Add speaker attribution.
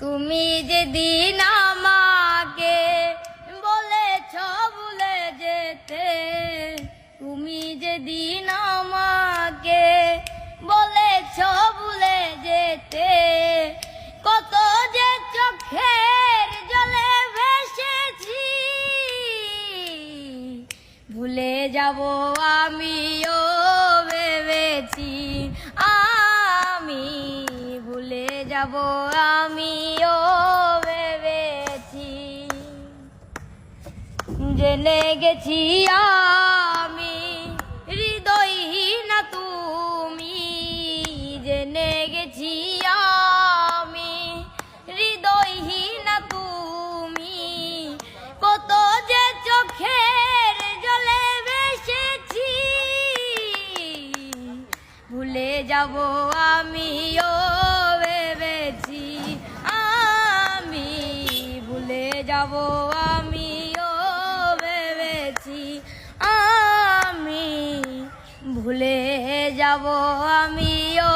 Speaker 1: তুমি যেদিন আমাকে বলেছ ভুলে যেতে, তুমি যেদিন আমাকে বলেছ ভুলে যেতে, কত যে চোখের জলে ভেসেছি, ভুলে যাব আমিও ভেবেছি, আমি ভুলে যাব আমিও ভেবেছি। জেনে গেছি আমি হৃদয়হীন তুমি, জেনে গেছি আমি হৃদয়হীন তুমি, কত যে চোখের জলে ভেসেছি, ভুলে যাব আমিও ভেবেছি, আমি ভুলে যাব আমিও ভেবেছি, আমি ভুলে যাব আমিও